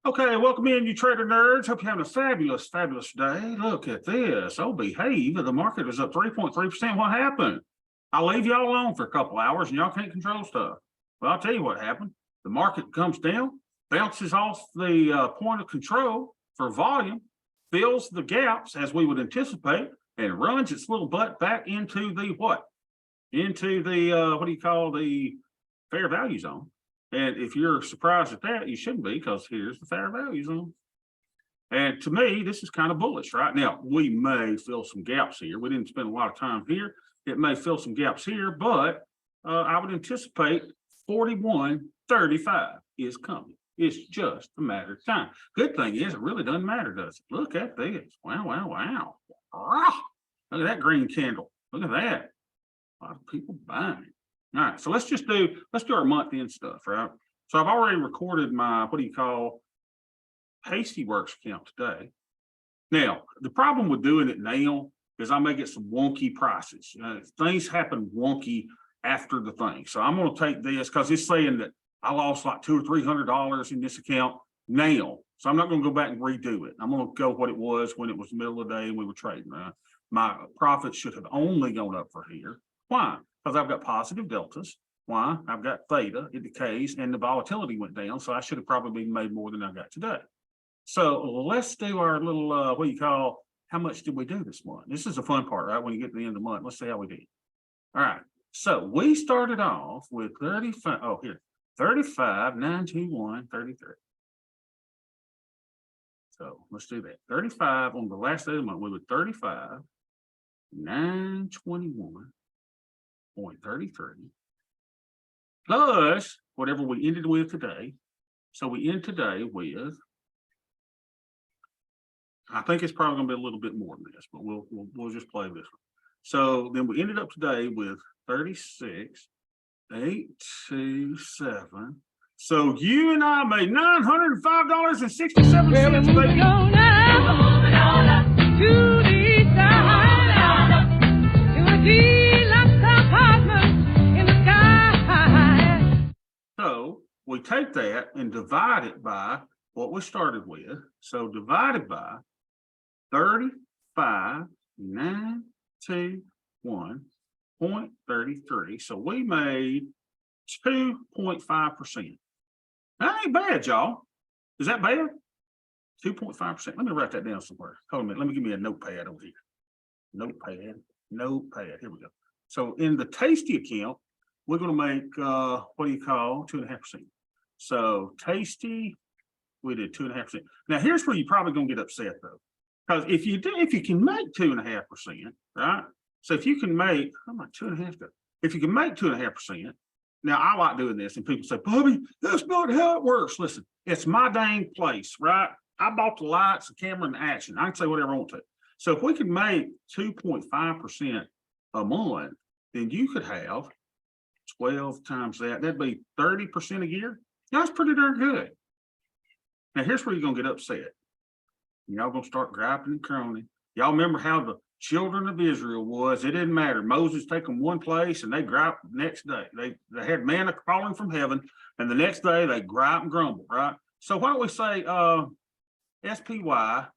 Okay, welcome in, you trader nerds. Hope you're having a fabulous day. Look at this. Oh, behave. The market is up 3.3%. What happened? I'll leave y'all alone for a couple hours and y'all can't control stuff. Well, I'll tell you what happened. The market comes down, bounces off the point of control for volume, fills the gaps as we would anticipate, and runs its little butt back into the what? Into the, what do you call the fair value zone. And if you're surprised at that, you shouldn't be, because here's the fair value zone. And to me, this is kind of bullish right now. We may fill some gaps here. We didn't spend a lot of time here. It may fill some gaps here, but I would anticipate 41.35 is coming. It's just a matter of time. Good thing is, it really doesn't matter, does it? Look at this. Wow. Ah, look at that green candle. Look at that. A lot of people buying it. All right, so let's do our month end stuff, right? So I've already recorded my what do you call Tastyworks account today. Now, the problem with doing it now is I may get some wonky prices. Things happen wonky after the thing. So I'm going to take this because it's saying that I lost like $200 or $300 in this account now. So I'm not going to go back and redo it. I'm going to go what it was when it was the middle of the day and we were trading. Right? My profits should have only gone up for here. Why? Because I've got positive deltas. Why? I've got theta, it decays, and the volatility went down. So I should have probably made more than I got today. So let's do our little, what do you call, how much did we do this month? This is the fun part, right? When you get to the end of the month, let's see how we did. All right. So we started off with 35. Oh, here, 35, 921, 33. So let's do that. 35 on the last day of the month, we were 35, 921.33 plus whatever we ended with today. So we end today with, I think it's probably going to be a little bit more than this, but we'll just play this one. So then we ended up today with 36,827. So you and I made $905.67. Well, we're moving on now to the side, to a deluxe apartment in the sky. So we take that and divide it by what we started with. So divided by 35,921.33. So we made 2.5%. That ain't bad, y'all. Is that bad? 2.5%. Let me write that down somewhere. Hold on a minute. Let me give me a notepad over here. Notepad. Here we go. So in the Tasty account, we're going to make what do you call 2.5%. So Tasty, we did 2.5%. Now here's where you're probably going to get upset though, because if you can make 2.5%, right? So if you can make, how much 2.5%? If you can make 2.5%. Now, I like doing this, and people say, Bobby, that's not how it works. Listen, it's my dang place, right? I bought the lights, the camera, and the action. I can say whatever I want to. So if we can make 2.5% a month, then you could have 12 times that. That'd be 30% a year. That's pretty darn good. Now, here's where you're going to get upset. Y'all going to start griping and crowing. Y'all remember how the children of Israel was, it didn't matter. Moses take them one place and they gripe the next day. They had manna falling from heaven, and the next day they gripe and grumble, right? So why don't we say SPY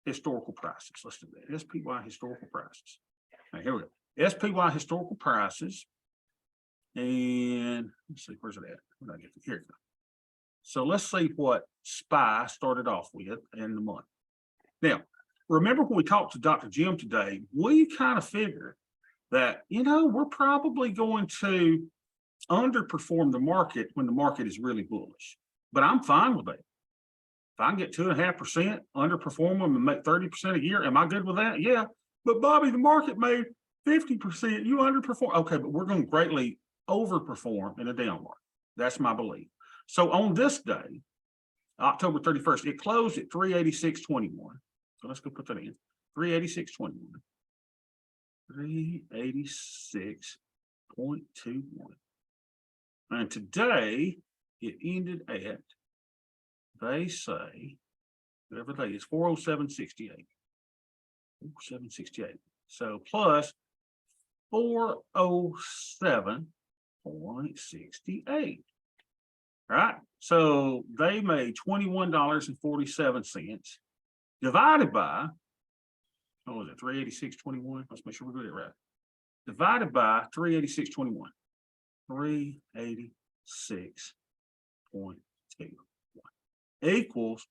historical prices. Let's do that. SPY historical prices. All right, here we go. SPY historical prices. And let's see, where's it at? Where did I get it? Here it goes. So let's see what SPY started off with in the month. Now, remember when we talked to Dr. Jim today, we kind of figured that, we're probably going to underperform the market when the market is really bullish. But I'm fine with that. If I can get 2.5%, underperform them and make 30% a year, am I good with that? Yeah. But Bobby, the market made 50%. You underperform. Okay, but we're going to greatly overperform in a down market. That's my belief. So on this day, October 31st, it closed at 386.21. So let's go put that in. 386.21. 386.21. And today it ended at, they say, whatever day is 407.68. 407.68. So plus 407.68. Right? So they made $21.47 divided by, what was it, 386.21? Let's make sure we get it right. Divided by 386.21. 386.21 equals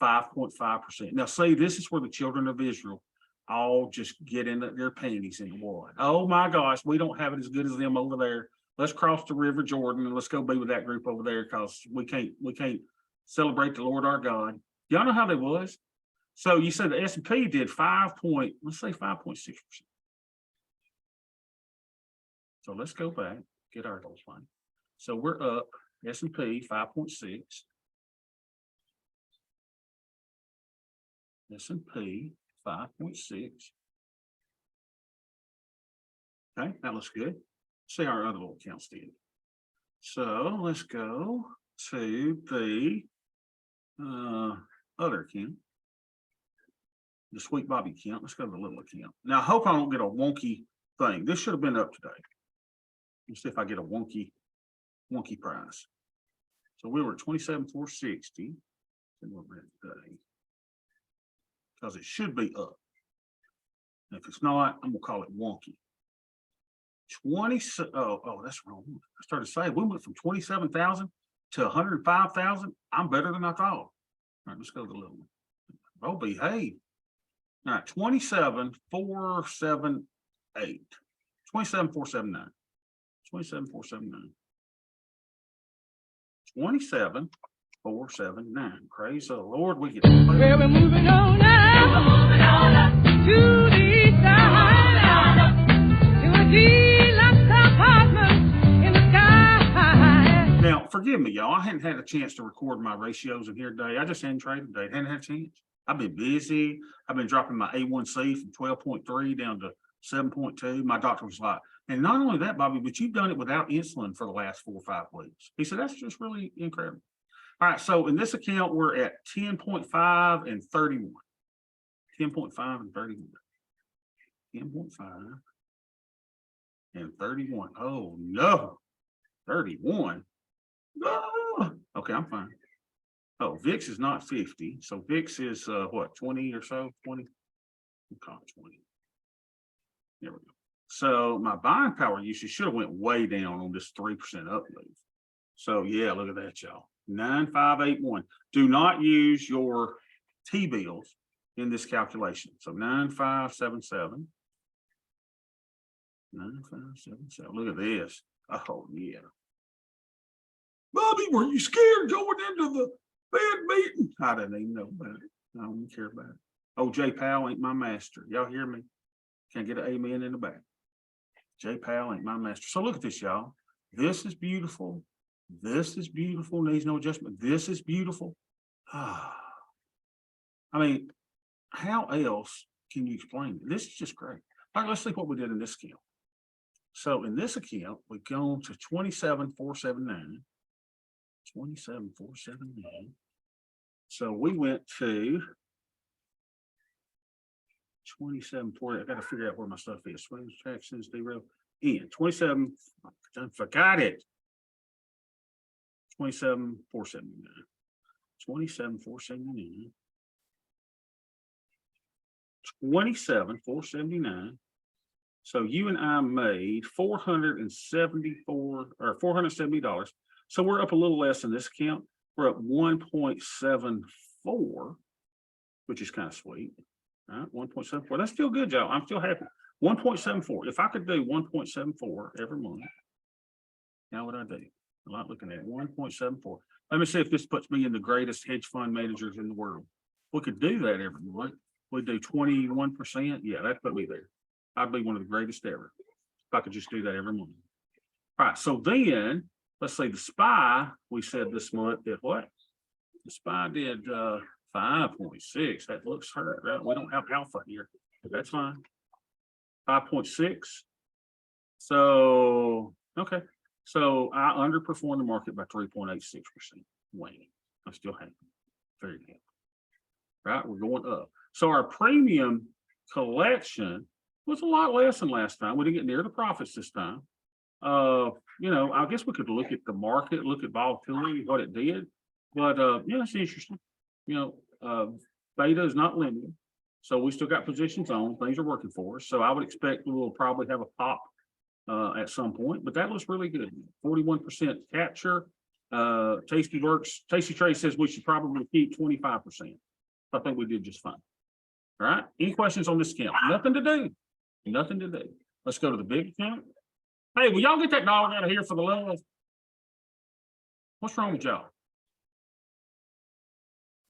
5.5%. Now, say this is where the children of Israel all just get in their panties in the water. Oh my gosh, we don't have it as good as them over there. Let's cross the River Jordan and let's go be with that group over there because we can't celebrate the Lord our God. Y'all know how that was? So you said the S&P did let's say 5.6%. So let's go back, get our goals line. So we're up S&P 5.6. S&P 5.6. Okay, that looks good. See how our other little accounts did. So let's go to the other account. The Sweet Bobby account. Let's go to the little account. Now I hope I don't get a wonky thing. This should have been up today. Let's see if I get a wonky price. So we were at 27,460. And we're at today. Because it should be up. And if it's not, I'm gonna call it wonky. That's wrong. I started saying we went from 27,000 to 105,000. I'm better than I thought. All right, let's go to the little one. Oh, behave. All right, 27,478. 27,479. 27,479. 27,479. Praise the Lord. We get Well, we're moving on now to the east side, to a deluxe apartment in the sky. now. Forgive me, y'all. I hadn't had a chance to record my ratios in here today. I just hadn't traded today. Hadn't had a chance. I've been busy. I've been dropping my A1C from 12.3 down to 7.2. My doctor was like, and not only that, Bobby, but you've done it without insulin for the last 4 or 5 weeks. He said, that's just really incredible. All right, so in this account, we're at 10.5 and 31. 10.5 and 31. 10.5 and 31. Oh, no. 31. No. Okay, I'm fine. Oh, VIX is not 50. So VIX is what, 20 or so? 20? We'll call it 20. There we go. So my buying power usage should have went way down on this 3% up move. So yeah, look at that, y'all. 9581. Do not use your T-bills in this calculation. So 9577. 9577. Look at this. Oh yeah. Bobby, were you scared going into the Fed meeting? I didn't even know about it. I don't even care about it. Oh, Jay Powell ain't my master. Y'all hear me? Can't get an amen in the back. Jay Powell ain't my master. So look at this, y'all. This is beautiful. This is beautiful. Needs no adjustment. This is beautiful. I mean, how else can you explain it? This is just great. All right, let's see what we did in this account. So in this account, we go to 27,479. 27,479. So we went to 27,4. I got to figure out where my stuff is. Swings, taxes, 0, in 27. I forgot it. 27,479. 27,479. 27,479. So you and I made $474 or $470. So we're up a little less in this account. We're up 1.74, which is kind of sweet. All right, 1.74. That's still good, y'all. I'm still happy. 1.74. If I could do 1.74 every month, how would I do? I'm not looking at it. 1.74. Let me see if this puts me in the greatest hedge fund managers in the world. We could do that every month. We do 21%. Yeah, that put me there. I'd be one of the greatest ever if I could just do that every month. All right. So then let's say the SPY, we said this month did what? The SPY did 5.6. That looks hurt, right? We don't have alpha here, but that's fine. 5.6. So, okay. So I underperformed the market by 3.86%. Wayne, I'm still happy. Very happy. Right? We're going up. So our premium collection was a lot less than last time. We didn't get near the profits this time. You know, I guess we could look at the market, look at volatility, what it did. But yeah, it's interesting. You know, beta is not linear. So we still got positions on, things are working for us. So I would expect we'll probably have a pop at some point, but that looks really good. 41% capture. Tasty Trade says we should probably keep 25%. I think we did just fine. All right. Any questions on this account? Nothing to do. Nothing to do. Let's go to the big account. Hey, will y'all get that dog out of here for the love? What's wrong with y'all?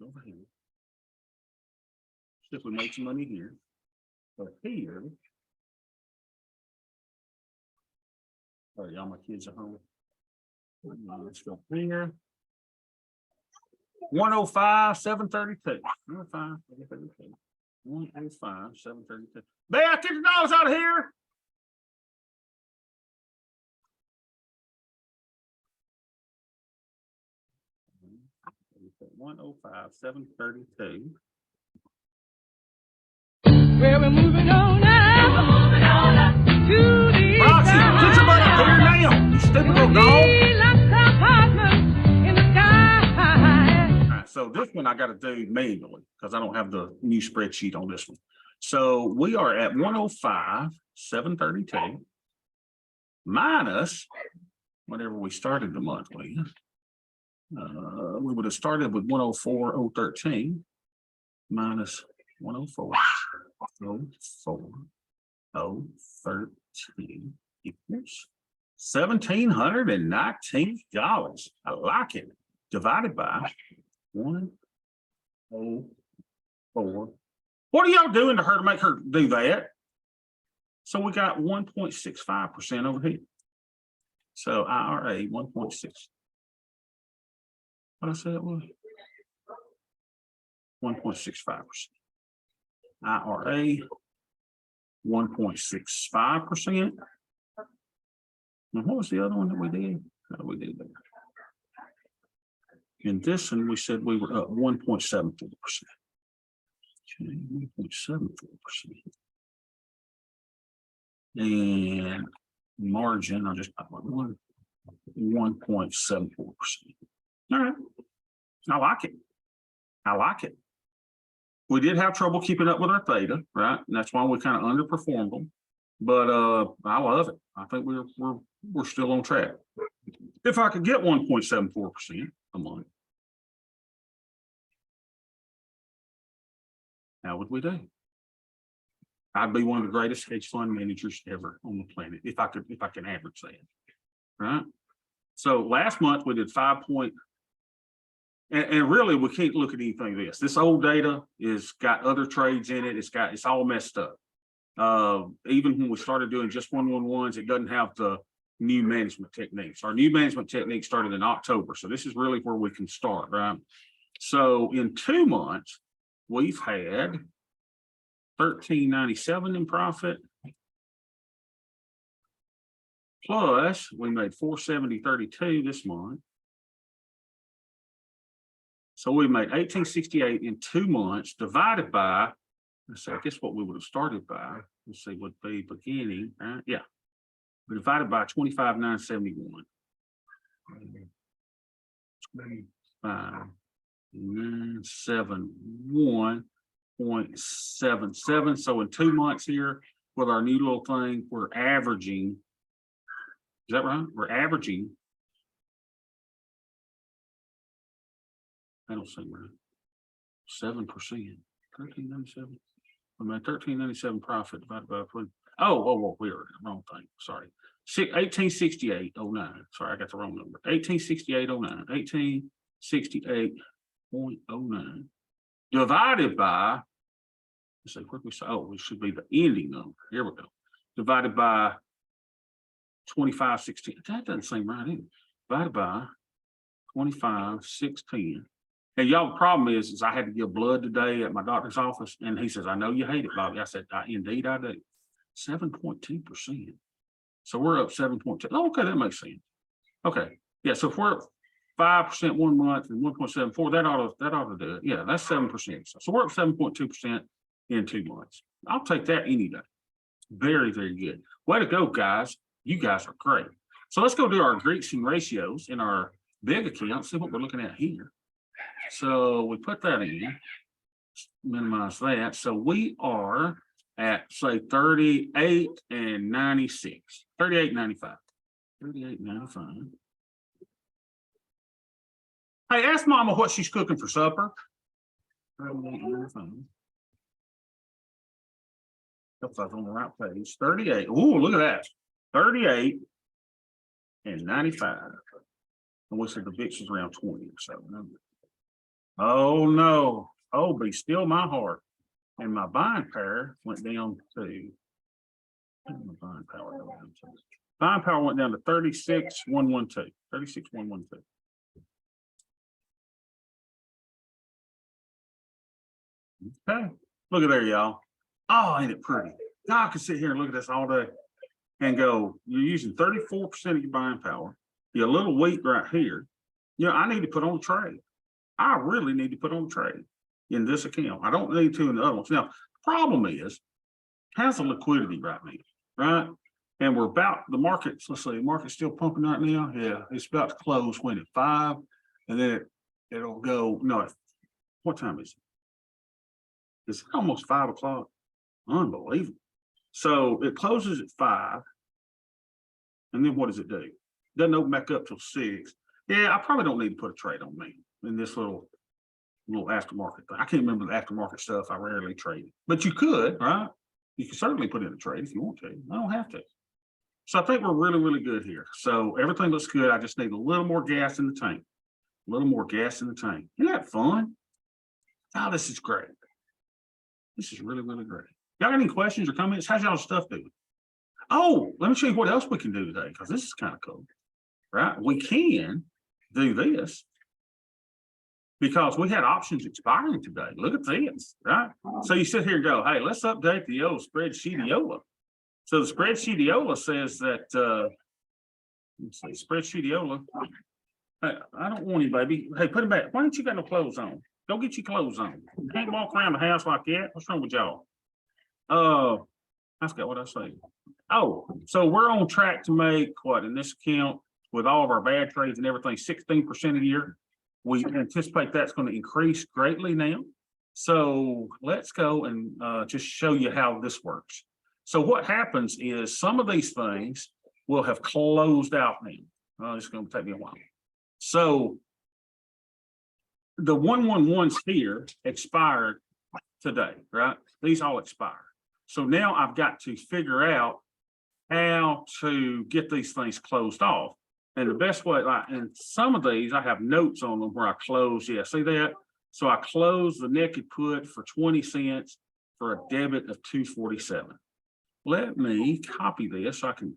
Over here. See if we make some money here. But here. Oh, y'all, my kids are home. Let's go here. 105, 732. 105, 732. 105, 732. Beth, get the dogs out of here. $105, 732. Well, we're moving on now. We're moving on up to the Roxy, get your butt up here now, you stupid little dog. All right, so this one I got to do manually because I don't have the new spreadsheet on this one. So we are at 105, 732 minus whatever we started the month with. We would have started with 104, 013 minus 104, 04, 013 equals $1,719. I like it. Divided by 104. What are y'all doing to her to make her do that? So we got 1.65% over here. So IRA 1.6. What I said it was 1.65%. IRA 1.65%. And what was the other one that we did? How did we do that? In this one, we said we were up 1.74%. Okay, 1.74%. And margin, I just got 1.74%. All right. I like it. I like it. We did have trouble keeping up with our theta, right? And that's why we kind of underperformed them. But I love it. I think we're still on track. If I could get 1.74% a month, how would we do? I'd be one of the greatest hedge fund managers ever on the planet if I can average that. Right. So last month we did 5 point. And really, we can't look at anything of this. This old data is got other trades in it. It's all messed up. Even when we started doing just 111s, it doesn't have the new management techniques. Our new management technique started in October. So this is really where we can start, right? So in 2 months, we've had $13.97 in profit. Plus, we made $470.32 this month. So we made $18.68 in 2 months divided by, let's see, I guess what we would have started by, let's see, would be beginning, right? Yeah. We divided by 25,971. 25,971.77. So in 2 months here with our new little thing, we're averaging, is that right? We're averaging. I don't seem right. 7%. 1397. I mean 1397 profit divided by we are the wrong thing. Sorry. 1868.09. Sorry, I got the wrong number. 1868.09. 1868.09 divided by, let's see, what we say. Oh, it should be the ending number. Here we go. Divided by 2516. That doesn't seem right either. Divided by 25,610. And y'all, the problem is I had to give blood today at my doctor's office, and he says, "I know you hate it, Bobby." I said, "Indeed, I do." 7.2%. So we're up 7.2. Oh, okay, that makes sense. Okay, yeah. So if we're up 5% 1 month and 1.74, that ought to do it. Yeah, that's 7%. So we're up 7.2% in 2 months. I'll take that any day. Very, very good. Way to go, guys. You guys are great. So let's go do our Greeks and ratios in our big account, see what we're looking at here. So we put that in, minimize that. So we are at say 38 and 96, 38, 95, 38, 95. Hey, ask Mama what she's cooking for supper. 38, 95. Hope I was on the right page. 38. Ooh, look at that. 38 and 95. And we said the VIX is around 20 or so. Oh no. Oh, be still my heart. And my buying power went down to buying power went down to 36,112. 36,112. Okay. Look at there, y'all. Oh, ain't it pretty? Now I can sit here and look at this all day and go, you're using 34% of your buying power. You're a little weak right here. You know, I need to put on a trade. I really need to put on a trade in this account. I don't need to in the other ones. Now, the problem is, how's the liquidity right now, right? And we're about the markets. Let's see, the market's still pumping right now. Yeah, it's about to close when at 5, and then it'll go. No, what time is it? It's almost 5 o'clock. Unbelievable. So it closes at 5, and then what does it do? Doesn't open back up till 6. Yeah, I probably don't need to put a trade on me in this little aftermarket thing. I can't remember the aftermarket stuff. I rarely trade, but you could, right? You can certainly put in a trade if you want to. I don't have to. So I think we're really, really good here. So everything looks good. I just need a little more gas in the tank. A little more gas in the tank. Isn't that fun? Oh, this is great. This is really, really great. Y'all got any questions or comments? How's y'all stuff doing? Oh, let me show you what else we can do today, because this is kind of cool, right? We can do this because we had options expiring today. Look at this, right? So you sit here and go, hey, let's update the old spreadsheetiola. So the spreadsheetiola says that, let's see, spreadsheetiola. Hey, I don't want you, baby. Hey, put it back. Why don't you got no clothes on? Go get your clothes on. You can't walk around the house like that. What's wrong with y'all? I forgot what I said. Oh, so we're on track to make what in this account with all of our bad trades and everything, 16% a year. We anticipate that's going to increase greatly now. So let's go and just show you how this works. So what happens is some of these things will have closed out now. It's going to take me a while. So the 111s here expired today, right? These all expire. So now I've got to figure out how to get these things closed off. And the best way, and some of these I have notes on them where I close. Yeah, see that? So I close the naked put for 20 cents for a debit of 247. Let me copy this so I can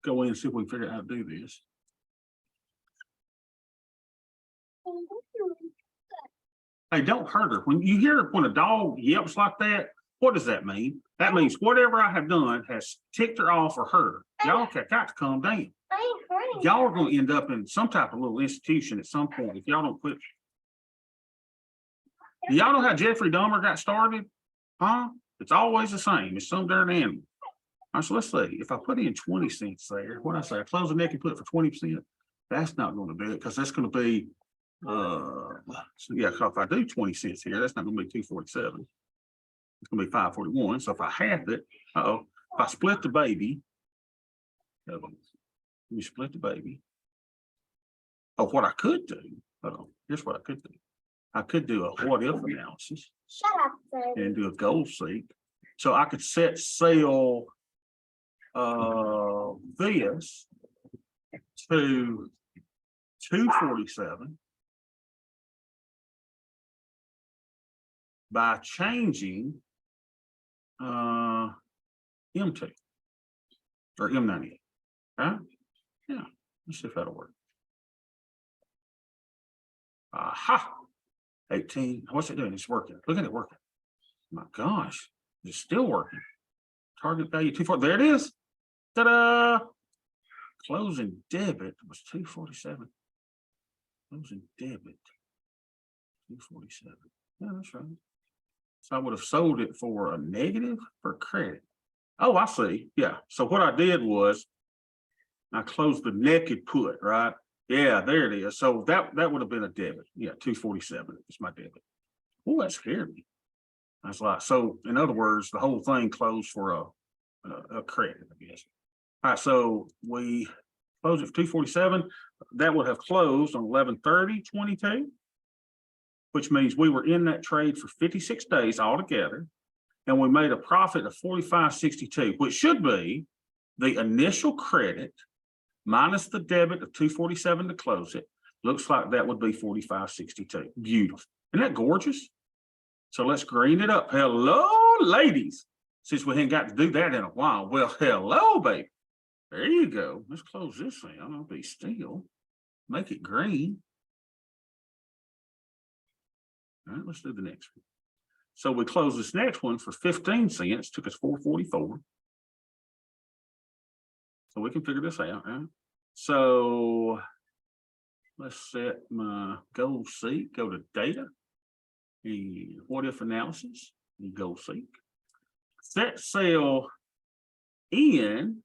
go in and see if we can figure out how to do this. Hey, don't hurt her. When you hear when a dog yelps like that, what does that mean? That means whatever I have done has ticked her off or hurt her. Y'all got to calm down. Y'all are going to end up in some type of little institution at some point if y'all don't quit. Do y'all know how Jeffrey Dahmer got started? Huh? It's always the same. It's some darn animal. All right, so let's see. If I put in 20 cents there, what I say? I close the neck and put it for 20%. That's not going to do it because that's going to be so yeah, so if I do 20 cents here, that's not going to be 247. It's going to be 541. So if I half it, if I split the baby, let me split the baby. Oh, what I could do, here's what I could do. I could do a what if analysis. Shut up, baby. And do a goal seek. So I could set sail this to 247 by changing M2 or M98, right? Yeah, let's see if that'll work. Aha, 18. What's it doing? It's working. Look at it working. My gosh, it's still working. Target value 240. There it is. Ta-da! Closing debit was 247. Closing debit 247. Yeah, that's right. So I would have sold it for a negative for credit. Oh, I see. Yeah. So what I did was I closed the naked put, right? Yeah, there it is. So that would have been a debit. Yeah, 247 is my debit. Oh, that scared me. That's like, so in other words, the whole thing closed for a credit, I guess. All right, so we closed it for 247. That would have closed on 11/30/22, which means we were in that trade for 56 days altogether. And we made a profit of 45.62, which should be the initial credit minus the debit of 247 to close it. Looks like that would be 45.62. Beautiful. Isn't that gorgeous? So let's green it up. Hello, ladies. Since we hadn't got to do that in a while. Well, hello, baby. There you go. Let's close this thing. I'm gonna be still. Make it green. All right, let's do the next one. So we close this next one for 15 cents. Took us 444. So we can figure this out, right? So let's set my goal seek, go to data, and what if analysis, and goal seek. Set sell in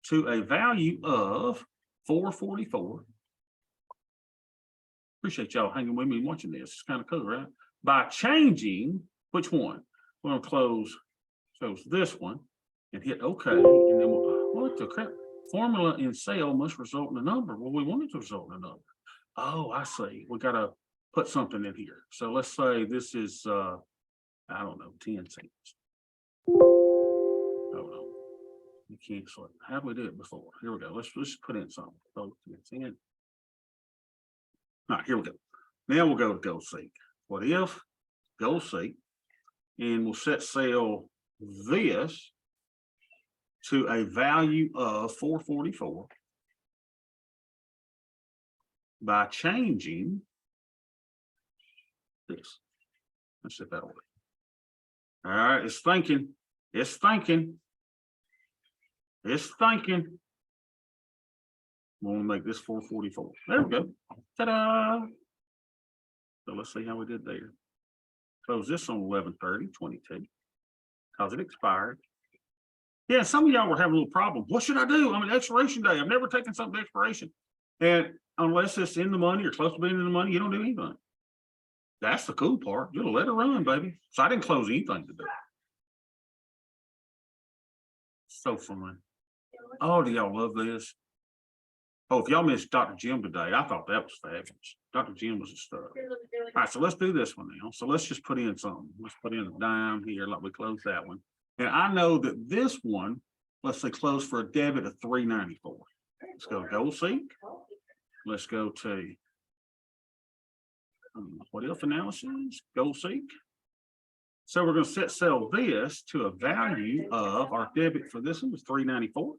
to a value of 444. Appreciate y'all hanging with me and watching this. It's kind of cool, right? By changing which one? We're gonna close this one and hit OK. And then what the crap? Formula in sale must result in a number. Well, we want it to result in a number. Oh, I see. We gotta put something in here. So let's say this is I don't know, 10 cents. Hold on. You can't select. How did we do it before? Here we go. Let's put in something. So 10. All right, here we go. Now we'll go to goal seek. What if goal seek, and we'll set sell this to a value of 444 by changing this. Let's set that away. All right, it's thinking. It's thinking. It's thinking. We'll make this 444. There we go. Ta-da! So let's see how we did there. Close this on 11/30/22 because it expired. Yeah, some of y'all were having a little problem. What should I do? I mean, expiration day. I've never taken something to expiration. And unless it's in the money or close to being in the money, you don't do anything. That's the cool part. You'll let it run, baby. So I didn't close anything today. So fun. Oh, do y'all love this? Oh, if y'all missed Dr. Jim today, I thought that was fabulous. Dr. Jim was a star. All right, so let's do this one now. So let's just put in something. Let's put in a dime here, like we closed that one. And I know that this one, let's say close for a debit of 394. Let's go to goal seek. Let's go to what if analysis, goal seek. So we're going to set sell this to a value of our debit for this one was 394.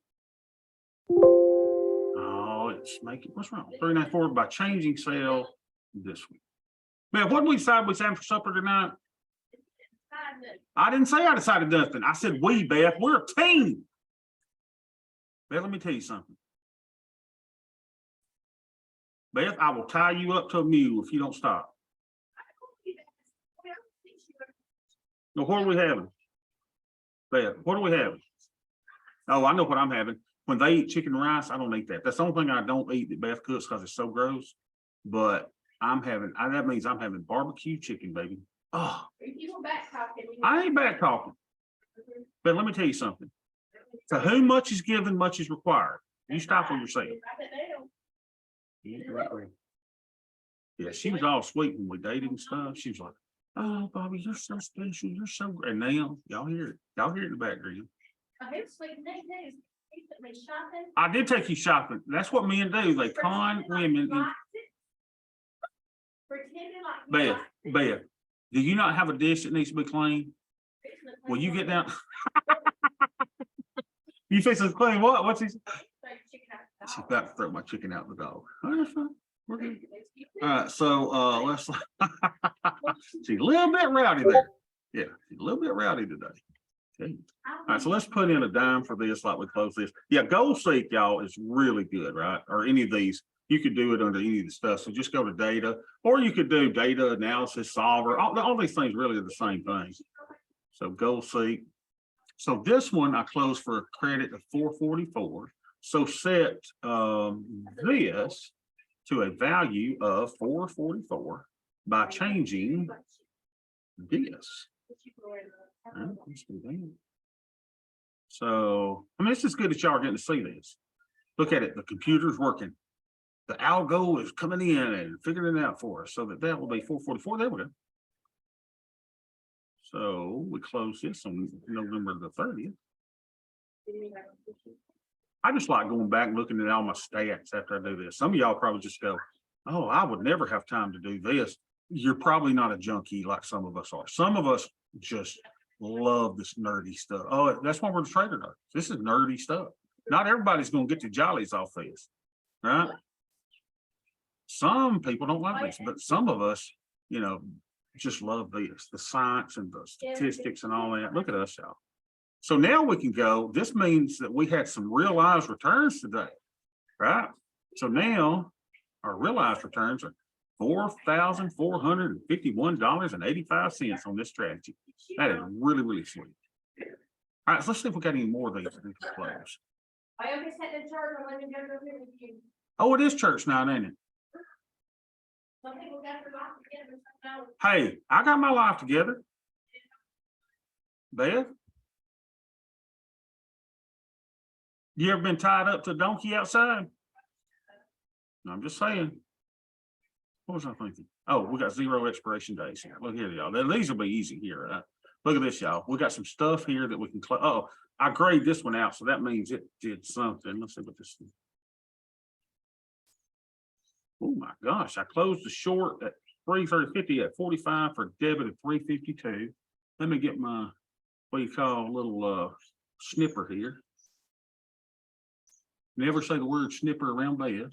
Oh, it's making, what's wrong? 394 by changing sale this one. Man, what did we decide we had for supper tonight? I didn't say I decided nothing. I said we, Beth. We're a team. Beth, let me tell you something. Beth, I will tie you up to a mule if you don't stop. No, what are we having? Beth, what are we having? Oh, I know what I'm having. When they eat chicken and rice, I don't eat that. That's the only thing I don't eat that Beth cooks because it's so gross. But I'm having, that means I'm having barbecue chicken, baby. Oh, I ain't back talking. But let me tell you something. To whom much is given, much is required. You stop for yourself. Yeah, she was all sweet when we dated and stuff. She was like, "Oh, Bobby, you're so special. You're so great." And now y'all hear it. Y'all hear it in the background. I did take you shopping. That's what men do. They con women. Beth, do you not have a dish that needs to be clean? Will you get down? You fix it clean. What? What's he? She's about to throw my chicken out the dog. All right, fine. We're good. All right, so let's. She's a little bit rowdy there. Yeah, she's a little bit rowdy today. Okay. All right, so let's put in a dime for this, like we close this. Yeah, goal seek, y'all, is really good, right? Or any of these. You could do it under any of the stuff. So just go to data, or you could do data analysis, solver. All these things really are the same thing. So goal seek. So this one I closed for a credit of 444. So set this to a value of 444 by changing this. Alright, let's do that. So, I mean, it's just good that y'all are getting to see this. Look at it, the computer's working. The algo is coming in and figuring it out for us, so that will be 444. There we go. So we close this on November the 30th. I just like going back and looking at all my stats after I do this. Some of y'all probably just go, oh, I would never have time to do this. You're probably not a junkie like some of us are. Some of us just love this nerdy stuff. Oh, that's why we're the trader nerds. This is nerdy stuff. Not everybody's going to get the jollies off this, right? Some people don't like this, but some of us, you know, just love this, the science and the statistics and all that. Look at us, y'all. So now we can go, this means that we had some realized returns today, right? So now our realized returns are $4,451.85 on this strategy. That is really, really sweet. All right, so let's see if we got any more of these close. I always had the church, I wasn't gonna go here with you. Oh, it is church now, ain't it? Some people got their life together, some don't. Hey, I got my life together. Beth? You ever been tied up to a donkey outside? I'm just saying. What was I thinking? Oh, we got 0 expiration days here. Look here, y'all. These will be easy here. Right? Look at this, y'all. We got some stuff here that we can close. Oh, I grayed this one out, so that means it did something. Let's see what this is. Oh my gosh, I closed the short at 330.50 at 45 for debit at 352. Let me get my, what do you call, a little snipper here. Never say the word snipper around Beth.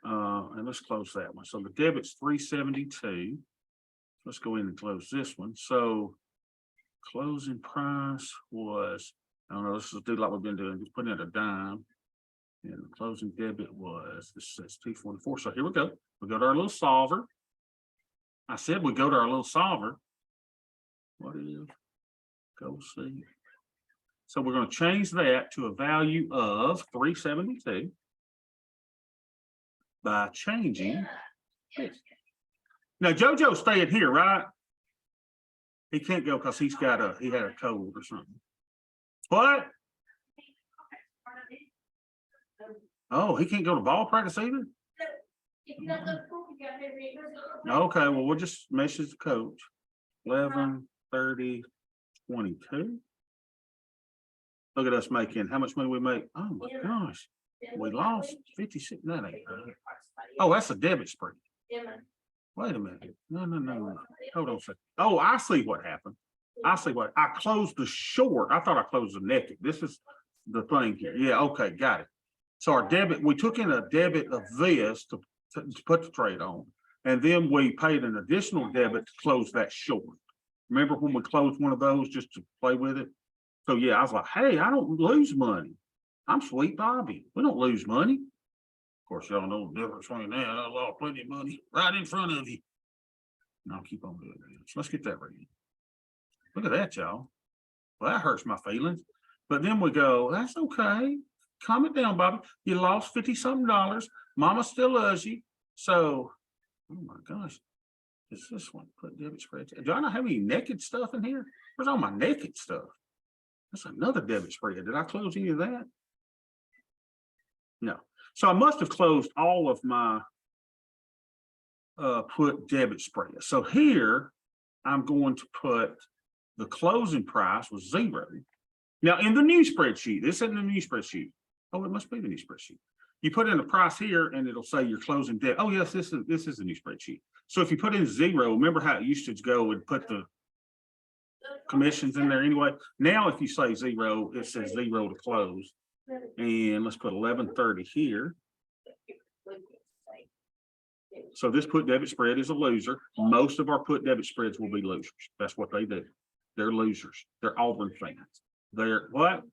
And let's close that one. So the debit's 372. Let's go in and close this one. So closing price was, I don't know, let's just do like we've been doing, just put in a dime. And the closing debit was, this says 244. So here we go. We go to our little solver. I said we go to our little solver. What is, go see. So we're going to change that to a value of 372 by changing this. Now JoJo's staying here, right? He can't go because he had a cold or something. What? Oh, he can't go to ball practice either? If you don't go to school, you got to read. Okay, well, we'll just message the coach. 11:30:22. Look at us making, how much money we make? Oh my gosh, we lost 56. That ain't good. Oh, that's a debit spread. Wait a minute. No. Hold on a second. Oh, I see what happened. I see what I closed the short. I thought I closed the naked. This is the thing here. Yeah, okay, got it. So our debit, we took in a debit of this to put the trade on, and then we paid an additional debit to close that short. Remember when we closed one of those just to play with it? So yeah, I was like, hey, I don't lose money. I'm Sweet Bobby. We don't lose money. Of course, y'all know the difference between that. I lost plenty of money right in front of you. And I'll keep on doing this. Let's get that ready. Look at that, y'all. Well, that hurts my feelings. But then we go, that's okay. Calm it down, Bobby. You lost 50-something dollars. Mama still loves you. So, oh my gosh. Is this one? Put debit spread. Do I not have any naked stuff in here? Where's all my naked stuff? That's another debit spread. Did I close any of that? No. So I must have closed all of my put debit spread. So here I'm going to put the closing price was 0. Now in the new spreadsheet, this isn't the new spreadsheet. Oh, it must be the new spreadsheet. You put in the price here and it'll say your closing debt. Oh yes, this is the new spreadsheet. So if you put in 0, remember how it used to go and put the commissions in there anyway. Now if you say 0, it says 0 to close. And let's put 11:30 here. So this put debit spread is a loser. Most of our put debit spreads will be losers. That's what they do. They're losers. They're Auburn fans. They're what?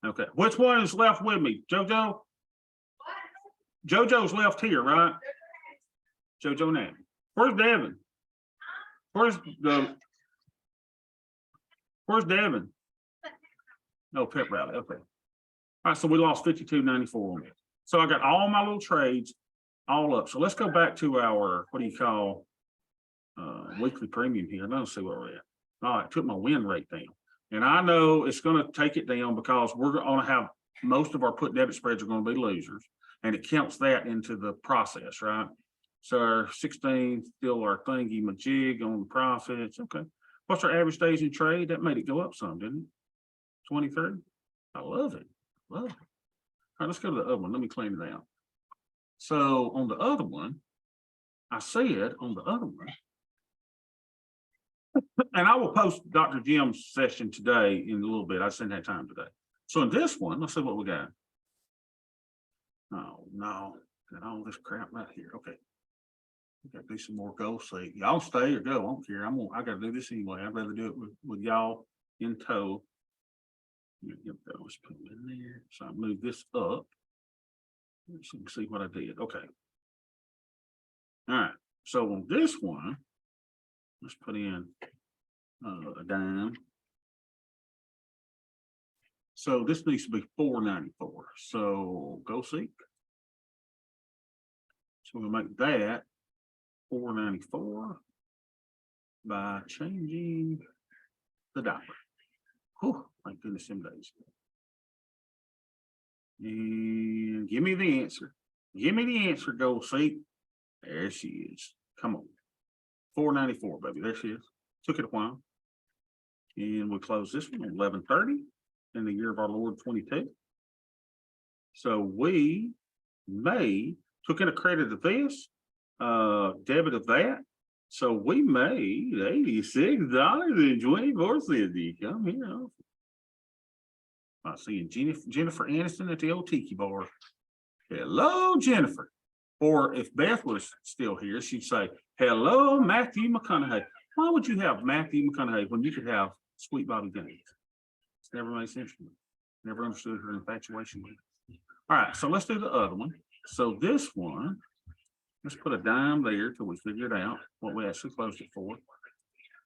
Okay. Which one is left with me? JoJo? JoJo's left here, right? JoJo now. Where's Devin? Where's Devin? No, pep rally. Okay. All right, so we lost 52.94 on it. So I got all my little trades all up. So let's go back to our, what do you call, weekly premium here. Let's see where we're at. All right, took my win rate down. And I know it's gonna take it down because we're gonna have, most of our put debit spreads are gonna be losers. And it counts that into the process, right? So our 16, still our thingy majig on the profits. Okay. What's our average days in trade? That made it go up some, didn't it? 23. I love it. Love it. All right, let's go to the other one. Let me clean it out. So on the other one, I said on the other one, and I will post Dr. Jim's session today in a little bit. I sent that time today. So in this one, let's see what we got. Oh, no, got all this crap right here. Okay. We gotta do some more goal seek. Y'all stay or go. I don't care. I gotta do this anyway. I'd rather do it with y'all in tow. Get those put them in there. So I move this up. So you can see what I did. Okay. All right. So on this one, let's put in a dime. So this needs to be 494. So go seek. So we'll make that 494 by changing the dollar. Whew, thank goodness some days. And give me the answer. Give me the answer, go seek. There she is. Come on. 494, baby. There she is. Took it a while. And we close this one on 11/30 in the year of our Lord 22. So we took in a credit of this, debit of that. So we made $86.24. You come here. I see Jennifer Aniston at the old tiki bar. Hello, Jennifer. Or if Beth was still here, she'd say, hello, Matthew McConaughey. Why would you have Matthew McConaughey when you could have Sweet Bobby Gaines? It's never made sense to me. Never understood her infatuation with it. All right, so let's do the other one. So this one, let's put a dime there till we figure it out what we actually closed it for.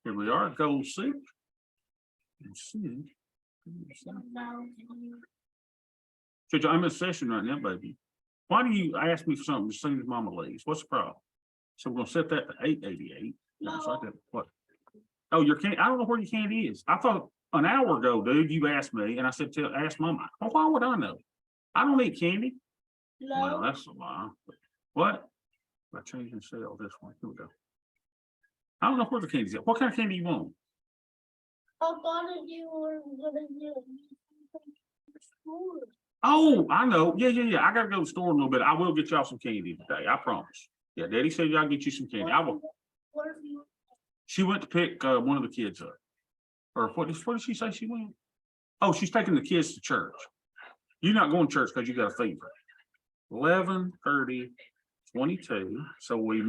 Here we are, gold seek. So I'm in session right now, baby. Why do you ask me for something as soon as mama leaves? What's the problem? So we're gonna set that to 888. What? Oh, your candy. I don't know where your candy is. I thought an hour ago, dude, you asked me and I said, ask mama. Well, why would I know? I don't eat candy. No. Well, that's a lie. What? By changing sale this one. Here we go. I don't know where the candy's at. What kind of candy you want? I thought you were gonna do school. Oh, I know. Yeah. I gotta go to the store in a little bit. I will get y'all some candy today. I promise. Yeah, Daddy said y'all get you some candy. I will. What if you? She went to pick one of the kids up. Or what did she say she went? Oh, she's taking the kids to church. You're not going to church because you got a fever. 11/30, 22. So we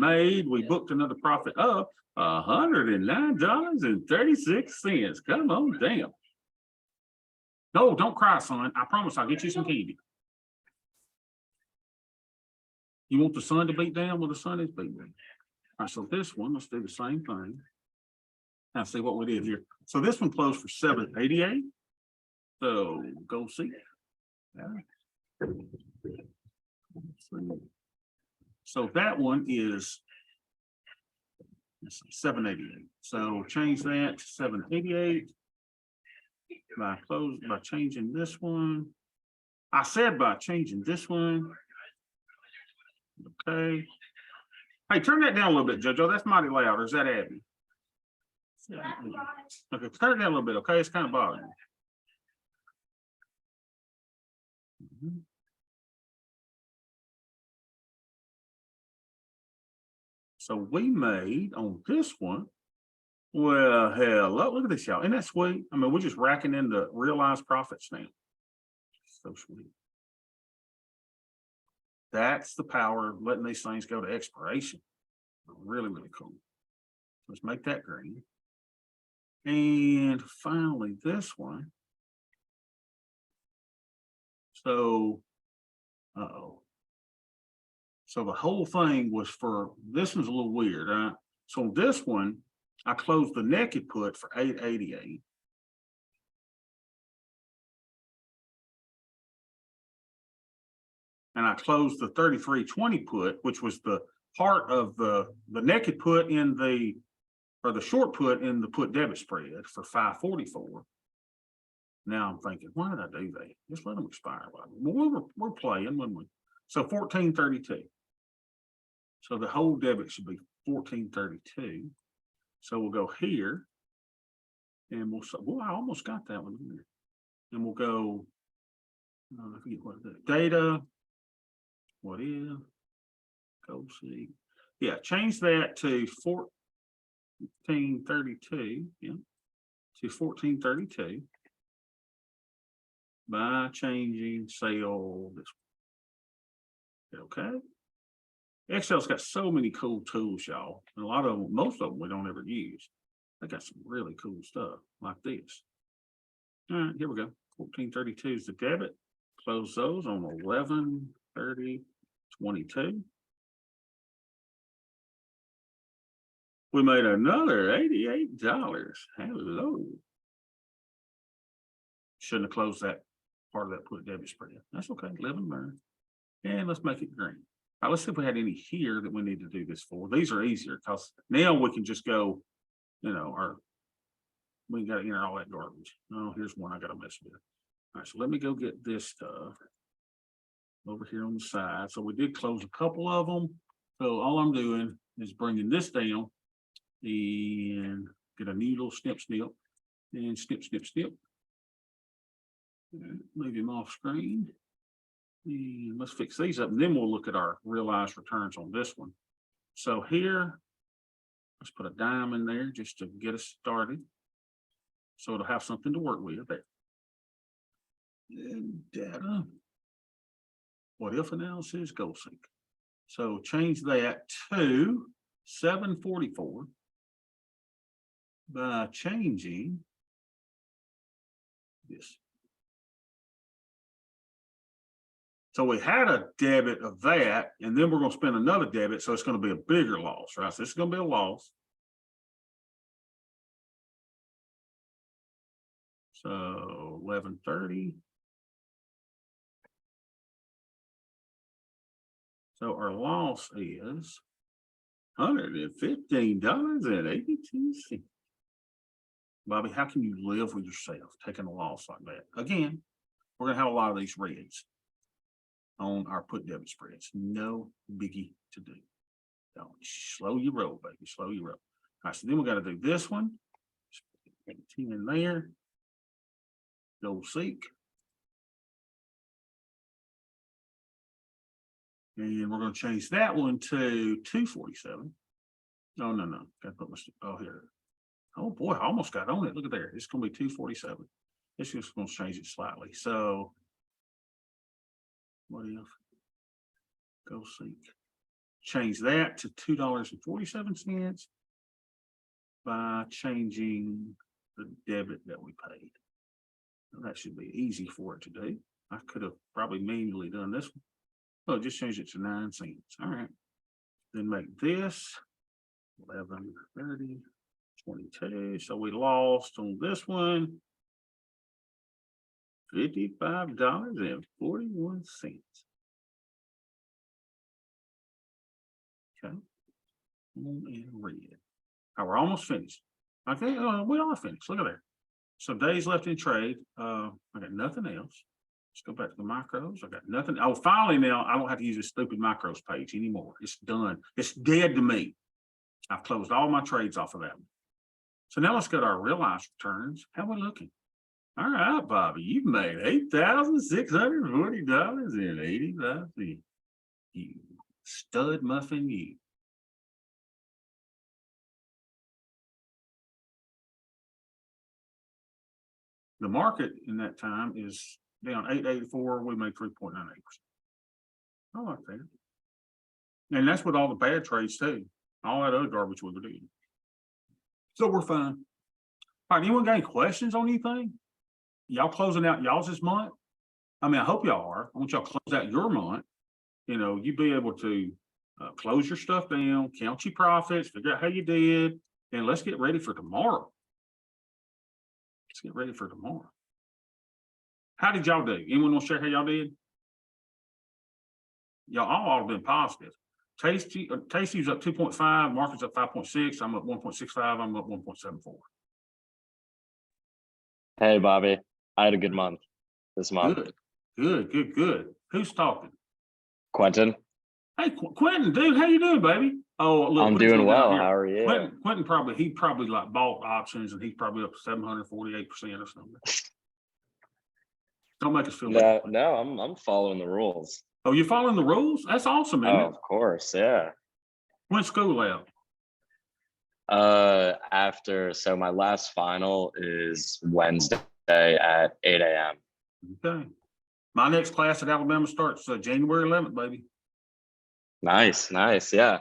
booked another profit of $109.36. Come on, damn. No, don't cry, son. I promise I'll get you some candy. You want the sun to beat down? Well, the sun is beating down. All right, so this one, let's do the same thing. Now see what we did here. So this one closed for 788. So go see. Yeah. So that one is 788. So change that to 788 by changing this one. I said by changing this one. Okay. Hey, turn that down a little bit, JoJo. That's mighty loud. Or is that Abby? Okay, turn it down a little bit. Okay, it's kind of bothering me. So we made on this one. Well, hello, look at this, y'all. Isn't that sweet? I mean, we're just racking in the realized profits now. So sweet. That's the power of letting these things go to expiration. Really, really cool. Let's make that green. And finally, this one. So, so the whole thing was for, this one's a little weird, right? So this one, I closed the naked put for 888. and I closed the 33.20 put, which was the part of the naked put in the, or the short put in the put debit spread for 544. Now I'm thinking, why did I do that? Just let them expire. Well, we're playing, when we, so 1432. So the whole debit should be 1432. So we'll go here. And we'll, well, I almost got that one in there. And we'll go, I forget what the data, what is, go see. Yeah, change that to 1432, yeah, to 1432 by changing sale this. Okay. Excel's got so many cool tools, y'all, and a lot of them, most of them we don't ever use. They got some really cool stuff like this. All right, here we go. 1432 is the debit. Close those on 11/30/22. We made another $88. Hello. Shouldn't have closed that part of that put debit spread. That's okay. 11 burn. And let's make it green. All right, let's see if we had any here that we need to do this for. These are easier because now we can just go, you know, or we got to enter all that garbage. Oh, here's one I got to mess with. All right, so let me go get this stuff over here on the side. So we did close a couple of them. So all I'm doing is bringing this down and get a new little snip and snip. And move him off screen. And let's fix these up, and then we'll look at our realized returns on this one. So here, let's put a dime in there just to get us started. So it'll have something to work with there. And data. What if analysis, goal sync. So change that to 744 by changing this. So we had a debit of that, and then we're going to spend another debit, so it's going to be a bigger loss, right? So this is going to be a loss. So 11/30. So our loss is $115.82. Bobby, how can you live with yourself taking a loss like that? Again, we're going to have a lot of these reds on our put debit spreads. No biggie to do. Don't slow your roll, baby. Slow your roll. All right, so then we got to do this one. Put 10 in there. Go seek. And we're going to change that one to 247. No. Got to put my, oh, here. Oh boy, I almost got on it. Look at there. It's going to be 247. It's just going to change it slightly. So what if go seek? Change that to $2.47 by changing the debit that we paid. Now, that should be easy for it to do. I could have probably manually done this one. Oh, just change it to 9 cents. All right. Then make this 11/30/22. So we lost on this one $55.41. Okay. And read it. We're almost finished. Okay, we are finished. Look at there. So days left in trade. I got nothing else. Let's go back to the macros. I got nothing. Oh, finally now I don't have to use this stupid macros page anymore. It's done. It's dead to me. I've closed all my trades off of that one. So now let's go to our realized returns. How are we looking? All right, Bobby, you've made $8,640.85. You stud muffin, you. The market in that time is down 884. We made 3.98%. I like that. And that's with all the bad trades too. All that other garbage we were doing. So we're fine. All right, anyone got any questions on anything? Y'all closing out y'all's this month? I mean, I hope y'all are. I want y'all to close out your month. You know, you be able to close your stuff down, count your profits, figure out how you did, and let's get ready for tomorrow. Let's get ready for tomorrow. How did y'all do? Anyone want to share how y'all did? Y'all all have been positive. Tasty's up 2.5, Marcus up 5.6, I'm up 1.65, I'm up 1.74. Hey, Bobby, I had a good month this month. Good. Who's talking? Quentin, Hey, Quentin, dude, how you doing, baby? Oh, look. I'm Quentin's doing going down well. here. How are you? Quentin he probably like bought options and he's probably up 748% or something. Don't make us feel bad. No, I'm following the rules. Oh, you're following the rules? That's awesome, isn't Oh, it? of course, yeah. When's school out? So my last final is Wednesday at 8 a.m. Okay. My next class at Alabama starts January 11th, baby. Nice, yeah.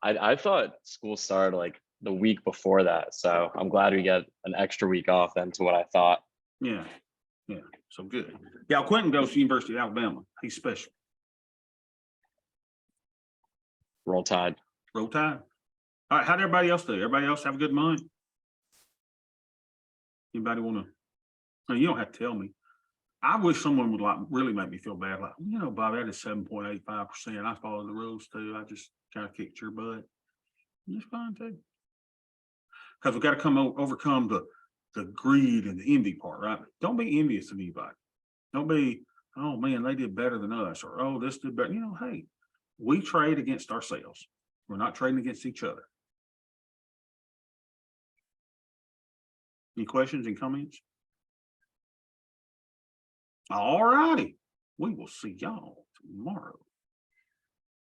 I thought school started like the week before that, so I'm glad we get an extra week off than to what I thought. Yeah. So good. Yeah, Quentin goes to University of Alabama. He's special. Roll Tide. Roll Tide. All right, how'd everybody else do? Everybody else have a good month? Anybody want to? No, you don't have to tell me. I wish someone would like really make me feel bad. Like, Bobby, that is 7.85%. I followed the rules too. I just kind of kicked your butt. It's fine too. Because we got to overcome the greed and the envy part, right? Don't be envious of anybody. Don't be, oh man, they did better than us, or oh, this did better. Hey, we trade against ourselves. We're not trading against each other. Any questions and comments? All righty. We will see y'all tomorrow.